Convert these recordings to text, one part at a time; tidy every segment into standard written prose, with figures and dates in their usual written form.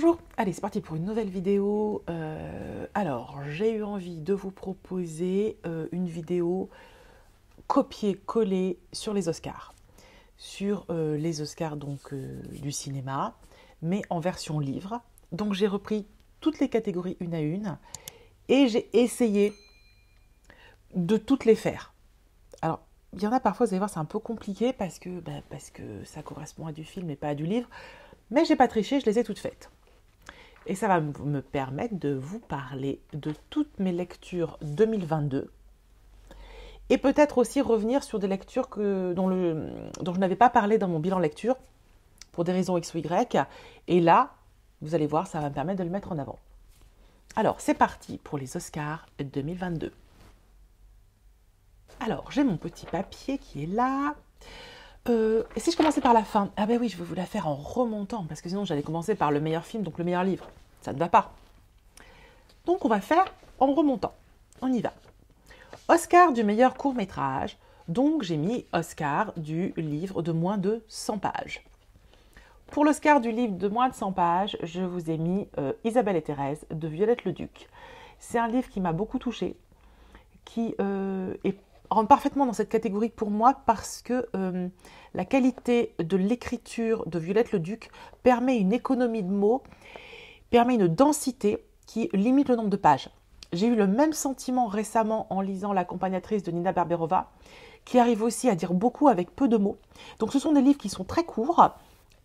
Bonjour, allez c'est parti pour une nouvelle vidéo. Alors j'ai eu envie de vous proposer une vidéo copier-coller sur les Oscars. Sur les Oscars donc du cinéma, mais en version livre. Donc j'ai repris toutes les catégories une à une et j'ai essayé de toutes les faire. Alors il y en a parfois, vous allez voir, c'est un peu compliqué parce que ça correspond à du film et pas à du livre. Mais j'ai pas triché, je les ai toutes faites. Et ça va me permettre de vous parler de toutes mes lectures 2022 et peut-être aussi revenir sur des lectures dont je n'avais pas parlé dans mon bilan lecture pour des raisons X ou Y. Et là, vous allez voir, ça va me permettre de le mettre en avant. Alors, c'est parti pour les Oscars 2022. Alors, j'ai mon petit papier qui est là. Et si je commençais par la fin? Ah ben oui, je vais vous la faire en remontant, parce que sinon j'allais commencer par le meilleur film, donc le meilleur livre. Ça ne va pas. Donc on va faire en remontant. On y va. Oscar du meilleur court-métrage. Donc j'ai mis Oscar du livre de moins de 100 pages. Pour l'Oscar du livre de moins de 100 pages, je vous ai mis Isabelle et Thérèse de Violette Leduc. C'est un livre qui m'a beaucoup touchée, qui rentre parfaitement dans cette catégorie pour moi parce que la qualité de l'écriture de Violette Leduc permet une économie de mots, permet une densité qui limite le nombre de pages. J'ai eu le même sentiment récemment en lisant L'accompagnatrice de Nina Berberova, qui arrive aussi à dire beaucoup avec peu de mots. Donc ce sont des livres qui sont très courts,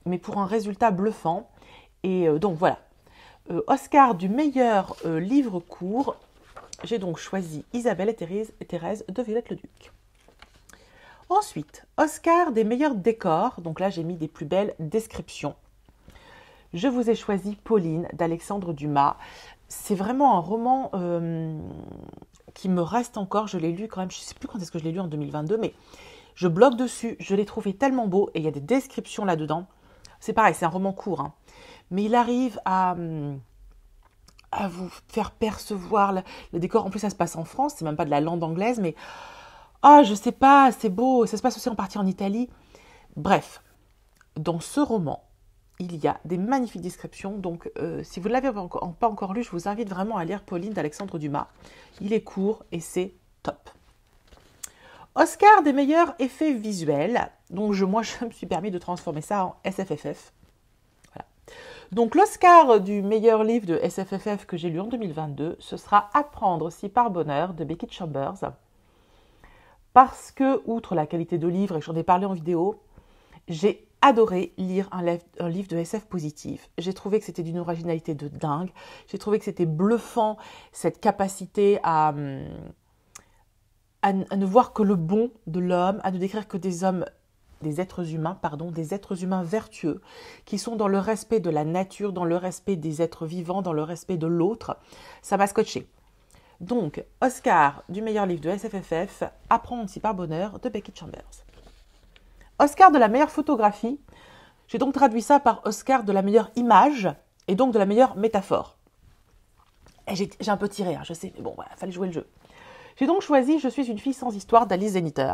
mais pour un résultat bluffant. Et donc voilà. Oscar du meilleur livre court. J'ai donc choisi Isabelle et Thérèse de Violette Leduc. Ensuite, Oscar des meilleurs décors. Donc là, j'ai mis des plus belles descriptions. Je vous ai choisi Pauline d'Alexandre Dumas. C'est vraiment un roman qui me reste encore. Je l'ai lu quand même, je ne sais plus quand est-ce que je l'ai lu en 2022, mais je bloque dessus. Je l'ai trouvé tellement beau et il y a des descriptions là-dedans. C'est pareil, c'est un roman court, hein, mais il arrive à vous faire percevoir le décor. En plus, ça se passe en France, c'est même pas de la langue anglaise, mais je sais pas, c'est beau. Ça se passe aussi en partie en Italie. Bref, dans ce roman, il y a des magnifiques descriptions. Donc, si vous ne l'avez pas encore lu, je vous invite vraiment à lire Pauline d'Alexandre Dumas. Il est court et c'est top. Oscar des meilleurs effets visuels. Donc, moi, je me suis permis de transformer ça en SFFF. Donc l'Oscar du meilleur livre de SFFF que j'ai lu en 2022, ce sera Apprendre si par bonheur de Becky Chambers. Parce que, outre la qualité de livre, et j'en ai parlé en vidéo, j'ai adoré lire un livre de SF positif. J'ai trouvé que c'était d'une originalité de dingue. J'ai trouvé que c'était bluffant, cette capacité à ne voir que le bon de l'homme, à ne décrire que des êtres humains vertueux, qui sont dans le respect de la nature, dans le respect des êtres vivants, dans le respect de l'autre. Ça m'a scotché. Donc, Oscar du meilleur livre de SFFF, Apprendre si par bonheur de Becky Chambers. Oscar de la meilleure photographie, j'ai donc traduit ça par Oscar de la meilleure image et donc de la meilleure métaphore. Et j'ai un peu tiré, hein, je sais, mais bon, voilà, fallait jouer le jeu. J'ai donc choisi Je suis une fille sans histoire d'Alice Zeniter.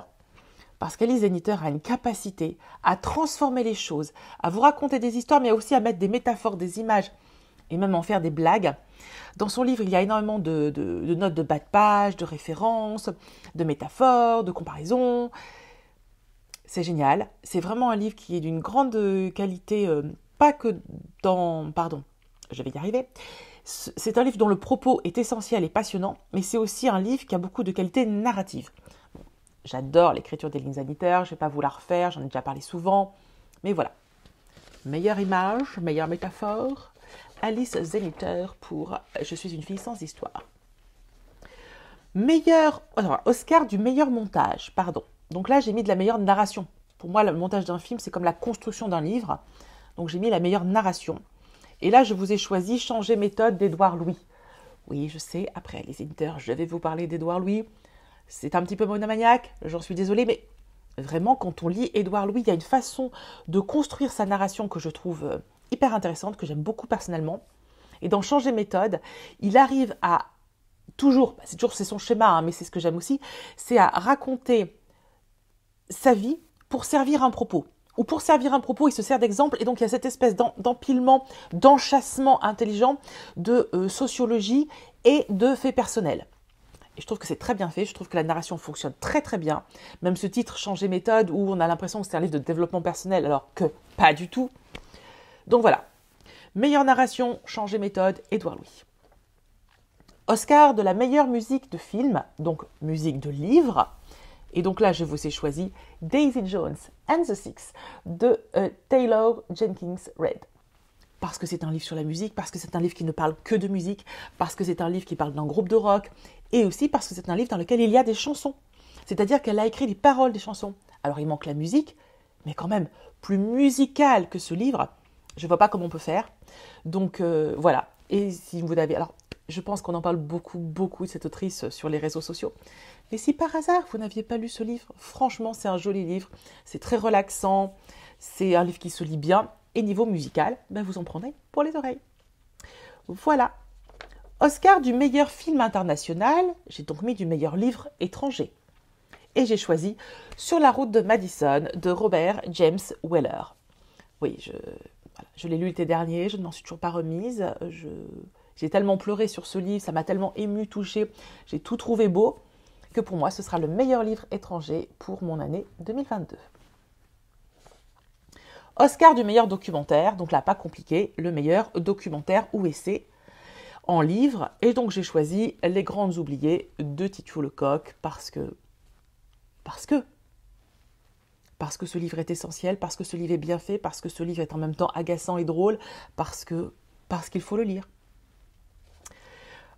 Parce qu'Alice Zeniter a une capacité à transformer les choses, à vous raconter des histoires, mais aussi à mettre des métaphores, des images, et même en faire des blagues. Dans son livre, il y a énormément de notes de bas de page, de références, de métaphores, de comparaisons. C'est génial. C'est vraiment un livre qui est d'une grande qualité, pas que dans... Pardon, je vais y arriver. C'est un livre dont le propos est essentiel et passionnant, mais c'est aussi un livre qui a beaucoup de qualité narrative. J'adore l'écriture d'Alice Zeniter, je ne vais pas vous la refaire, j'en ai déjà parlé souvent, mais voilà. Meilleure image, meilleure métaphore, Alice Zeniter pour Je suis une fille sans histoire. Oscar du meilleur montage, pardon. Donc là, j'ai mis de la meilleure narration. Pour moi, le montage d'un film, c'est comme la construction d'un livre. Donc j'ai mis la meilleure narration. Et là, je vous ai choisi Changer méthode d'Édouard Louis. Oui, je sais, après Alice Zeniter, je vais vous parler d'Édouard Louis. C'est un petit peu monomaniaque, j'en suis désolée, mais vraiment, quand on lit Édouard Louis, il y a une façon de construire sa narration que je trouve hyper intéressante, que j'aime beaucoup personnellement. Et dans Changer méthode, il arrive à c'est son schéma, hein, mais c'est ce que j'aime aussi, c'est à raconter sa vie pour servir un propos. où pour servir un propos, il se sert d'exemple, et donc il y a cette espèce d'empilement, d'enchâssement intelligent de sociologie et de faits personnels. Et je trouve que c'est très bien fait, je trouve que la narration fonctionne très très bien. Même ce titre, Changer méthode, où on a l'impression que c'est un livre de développement personnel, alors que pas du tout. Donc voilà, meilleure narration, Changer méthode, Édouard Louis. Oscar de la meilleure musique de film, donc musique de livre. Et donc là, je vous ai choisi Daisy Jones and the Six de Taylor Jenkins Reid. Parce que c'est un livre sur la musique, parce que c'est un livre qui ne parle que de musique, parce que c'est un livre qui parle d'un groupe de rock, et aussi parce que c'est un livre dans lequel il y a des chansons. C'est-à-dire qu'elle a écrit les paroles des chansons. Alors il manque la musique, mais quand même, plus musical que ce livre, je ne vois pas comment on peut faire. Donc voilà. Et si vous avez... Alors, je pense qu'on en parle beaucoup de cette autrice sur les réseaux sociaux. Mais si par hasard, vous n'aviez pas lu ce livre, franchement, c'est un joli livre. C'est très relaxant. C'est un livre qui se lit bien. Et niveau musical, ben vous en prenez pour les oreilles. Voilà. Oscar du meilleur film international. J'ai donc mis du meilleur livre étranger. Et j'ai choisi Sur la route de Madison de Robert James Weller. Oui, je l'ai lu l'été dernier, je ne m'en suis toujours pas remise. J'ai tellement pleuré sur ce livre, ça m'a tellement ému, touchée, j'ai tout trouvé beau, que pour moi, ce sera le meilleur livre étranger pour mon année 2022. Oscar du meilleur documentaire, donc là, pas compliqué, le meilleur documentaire ou essai en livre. Et donc, j'ai choisi Les Grandes Oubliées de Titiou Lecoq parce que ce livre est essentiel, parce que ce livre est bien fait, parce que ce livre est en même temps agaçant et drôle, parce qu'il faut le lire.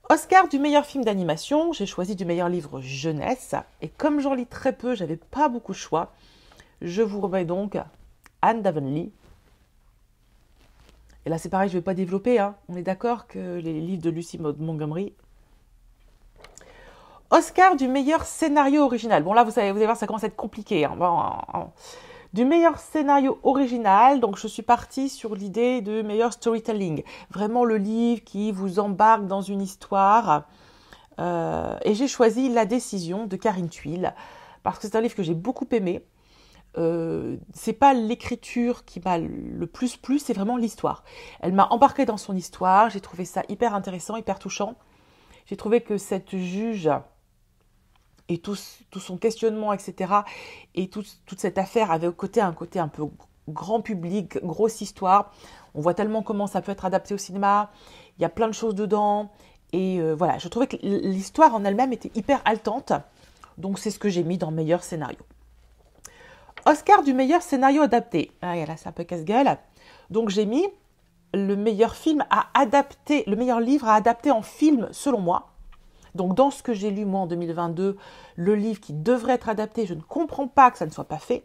Oscar du meilleur film d'animation, j'ai choisi du meilleur livre jeunesse. Et comme j'en lis très peu, j'avais pas beaucoup de choix. Je vous remets donc Anne d'Avonlea. Et là, c'est pareil, je ne vais pas développer. On est d'accord que les livres de Lucy Montgomery. Oscar du meilleur scénario original. Bon, là, vous allez voir, ça commence à être compliqué. Du meilleur scénario original, donc je suis partie sur l'idée de meilleur storytelling. Vraiment le livre qui vous embarque dans une histoire. Et j'ai choisi La Décision de Karine Thuil, parce que c'est un livre que j'ai beaucoup aimé. C'est pas l'écriture qui m'a le plus plu, c'est vraiment l'histoire. Elle m'a embarquée dans son histoire, j'ai trouvé ça hyper intéressant, hyper touchant. J'ai trouvé que cette juge et tout son questionnement, etc., et toute cette affaire avait un côté un peu grand public, grosse histoire. On voit tellement comment ça peut être adapté au cinéma, il y a plein de choses dedans, et voilà, je trouvais que l'histoire en elle-même était hyper haletante, donc c'est ce que j'ai mis dans meilleur scénario. Oscar du meilleur scénario adapté. Ah, là, c'est un peu casse-gueule. Donc, j'ai mis le meilleur film à adapter, le meilleur livre à adapter en film, selon moi. Donc, dans ce que j'ai lu, moi, en 2022, le livre qui devrait être adapté, je ne comprends pas que ça ne soit pas fait.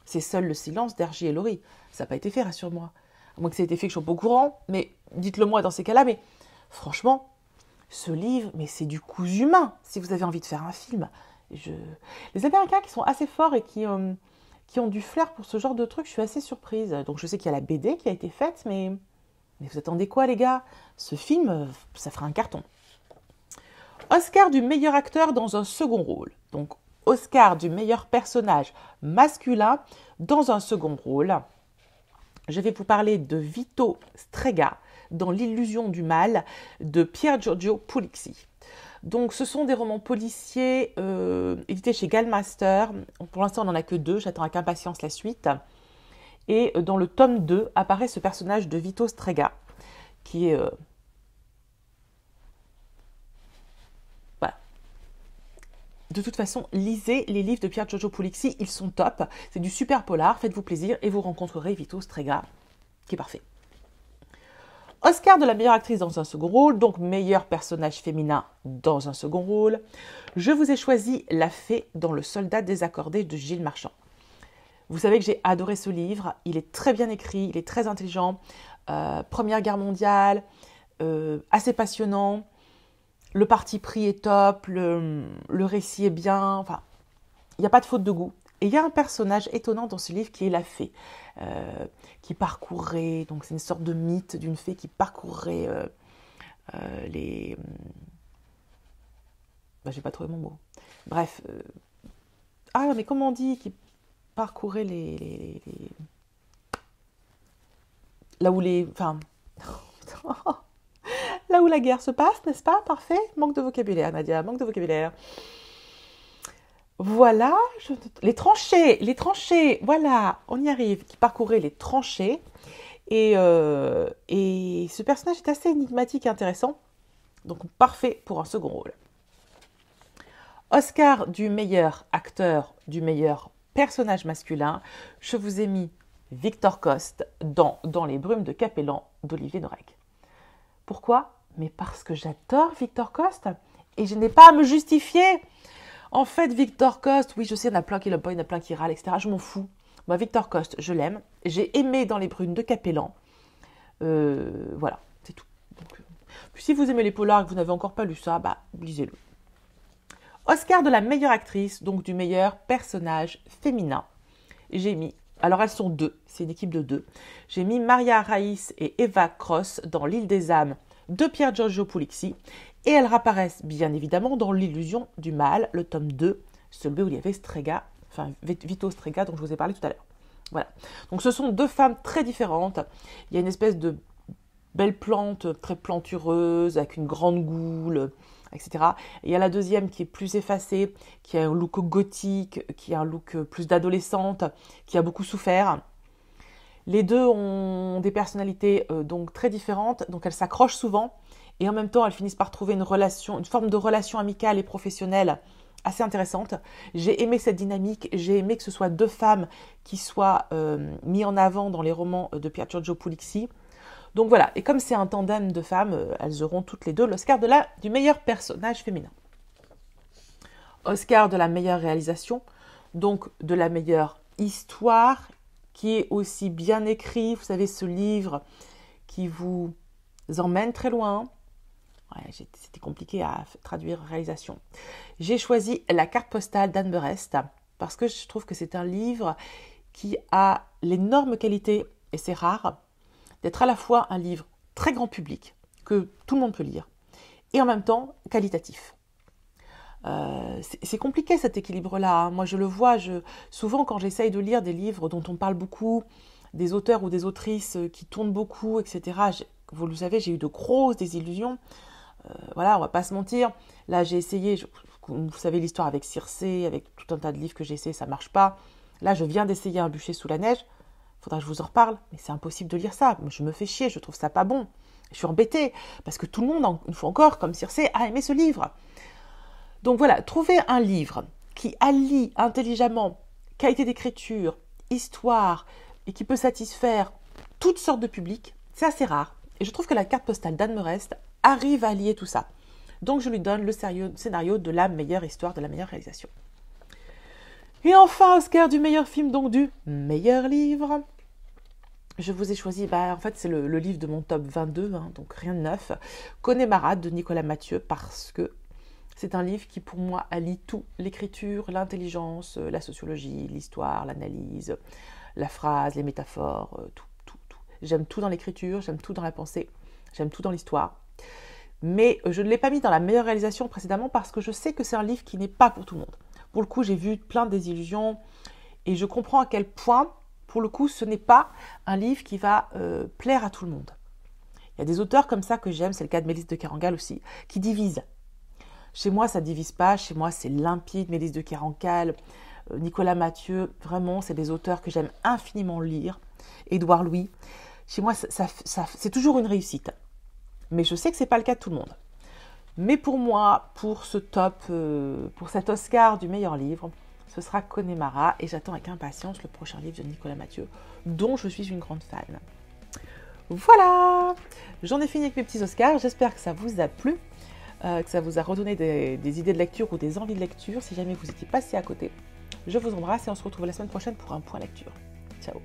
C'est Seul le silence d'Hergé et Laurie. Ça n'a pas été fait, rassure-moi. À moins que ça ait été fait, que je ne sois pas au courant. Mais dites-le moi dans ces cas-là. Mais franchement, ce livre, mais c'est du cousu humain, si vous avez envie de faire un film. Les Américains qui sont assez forts et qui ont du flair pour ce genre de truc, je suis assez surprise. Donc je sais qu'il y a la BD qui a été faite, mais vous attendez quoi, les gars? Ce film, ça fera un carton. Oscar du meilleur acteur dans un second rôle. Donc Oscar du meilleur personnage masculin dans un second rôle. Je vais vous parler de Vito Strega dans L'illusion du mal de Pier Giorgio Puglisi. Donc, ce sont des romans policiers édités chez Gallmaster. Pour l'instant, on n'en a que 2. J'attends avec impatience la suite. Et dans le tome 2 apparaît ce personnage de Vito Strega, qui est... Voilà. De toute façon, lisez les livres de Pier Giorgio Puglisi. Ils sont top. C'est du super polar. Faites-vous plaisir et vous rencontrerez Vito Strega, qui est parfait. Oscar de la meilleure actrice dans un second rôle, donc meilleur personnage féminin dans un second rôle. Je vous ai choisi La Fée dans Le Soldat désaccordé de Gilles Marchand. Vous savez que j'ai adoré ce livre, il est très bien écrit, il est très intelligent. Première Guerre mondiale, assez passionnant. Le parti pris est top, le récit est bien, enfin, il n'y a pas de faute de goût. Et il y a un personnage étonnant dans ce livre qui est la fée, qui parcourrait, donc c'est une sorte de mythe d'une fée qui parcourrait les... j'ai pas trouvé mon mot. Bref, mais comment on dit parcourez là où les... Enfin... là où la guerre se passe, n'est-ce pas? Parfait. Manque de vocabulaire, Nadia, manque de vocabulaire. Voilà, les tranchées, voilà, on y arrive, qui parcourait les tranchées. Et ce personnage est assez énigmatique et intéressant, donc parfait pour un second rôle. Oscar du meilleur acteur, du meilleur personnage masculin, je vous ai mis Victor Coste dans Les Brumes de Capellan d'Olivier Norek. Pourquoi? Mais parce que j'adore Victor Coste et je n'ai pas à me justifier. En fait, Victor Coste, oui, je sais, il y en a plein qui l'aiment pas, il y en a plein qui râlent, etc. Je m'en fous. Moi, Victor Coste, je l'aime. J'ai aimé dans Les Brumes de Capellan. Voilà, c'est tout. Donc, puis si vous aimez les polars et que vous n'avez encore pas lu ça, bah, lisez-le. Oscar de la meilleure actrice, donc du meilleur personnage féminin. J'ai mis, alors elles sont deux, c'est une équipe de deux. J'ai mis Maria Raïs et Eva Cross dans L'île des âmes de Pier Giorgio Puglisi. Et elles réapparaissent bien évidemment dans L'illusion du mal, le tome 2, celui où il y avait Strega, enfin Vito Strega dont je vous ai parlé tout à l'heure. Voilà. Donc ce sont deux femmes très différentes. Il y a une espèce de belle plante, très plantureuse, avec une grande goule, etc. Et il y a la deuxième qui est plus effacée, qui a un look gothique, qui a un look plus d'adolescente, qui a beaucoup souffert. Les deux ont des personnalités donc très différentes, donc elles s'accrochent souvent. Et en même temps, elles finissent par trouver une forme de relation amicale et professionnelle assez intéressante. J'ai aimé cette dynamique, j'ai aimé que ce soit deux femmes qui soient mises en avant dans les romans de Pier Giorgio Puglisi. Donc voilà, et comme c'est un tandem de femmes, elles auront toutes les deux l'Oscar du meilleur personnage féminin. Oscar de la meilleure réalisation, donc de la meilleure histoire, qui est aussi bien écrit. Vous savez, ce livre qui vous emmène très loin. Ouais, c'était compliqué à traduire réalisation. J'ai choisi La carte postale d'Anne Berest parce que je trouve que c'est un livre qui a l'énorme qualité, et c'est rare, d'être à la fois un livre très grand public, que tout le monde peut lire, et en même temps qualitatif. C'est compliqué cet équilibre-là. Hein. Moi, je le vois, souvent quand j'essaye de lire des livres dont on parle beaucoup, des auteurs ou des autrices qui tournent beaucoup, etc., vous le savez, j'ai eu de grosses désillusions. Voilà, on va pas se mentir. Là, j'ai essayé, vous savez l'histoire avec Circé, avec tout un tas de livres que j'ai essayé, ça marche pas. Là, je viens d'essayer Un bûcher sous la neige. Faudra que je vous en reparle, mais c'est impossible de lire ça. Je me fais chier, je trouve ça pas bon. Je suis embêtée, parce que tout le monde, une fois encore, comme Circé, a aimé ce livre. Donc voilà, trouver un livre qui allie intelligemment qualité d'écriture, histoire, et qui peut satisfaire toutes sortes de publics, c'est assez rare. Et je trouve que La carte postale d'Anne Berest arrive à allier tout ça. Donc je lui donne le scénario de la meilleure histoire, de la meilleure réalisation. Et enfin, Oscar du meilleur film, donc du meilleur livre. Je vous ai choisi, en fait c'est le livre de mon top 22, hein, donc rien de neuf. Connemara de Nicolas Mathieu, parce que c'est un livre qui pour moi allie tout, l'écriture, l'intelligence, la sociologie, l'histoire, l'analyse, la phrase, les métaphores, tout. J'aime tout dans l'écriture, j'aime tout dans la pensée, j'aime tout dans l'histoire. Mais je ne l'ai pas mis dans la meilleure réalisation précédemment parce que je sais que c'est un livre qui n'est pas pour tout le monde. Pour le coup, j'ai vu plein de désillusions et je comprends à quel point, pour le coup, ce n'est pas un livre qui va plaire à tout le monde. Il y a des auteurs comme ça que j'aime, c'est le cas de Mélisse de Kerangal aussi, qui divisent. Chez moi, ça ne divise pas, chez moi, c'est limpide, Mélisse de Kerangal, Nicolas Mathieu, vraiment, c'est des auteurs que j'aime infiniment lire. Édouard Louis, chez moi, c'est toujours une réussite. Mais je sais que ce n'est pas le cas de tout le monde. Mais pour moi, pour ce top, pour cet Oscar du meilleur livre, ce sera Connemara et j'attends avec impatience le prochain livre de Nicolas Mathieu, dont je suis une grande fan. Voilà, j'en ai fini avec mes petits Oscars, j'espère que ça vous a plu, que ça vous a redonné des idées de lecture ou des envies de lecture, si jamais vous étiez passé à côté. Je vous embrasse et on se retrouve la semaine prochaine pour un point lecture. Ciao.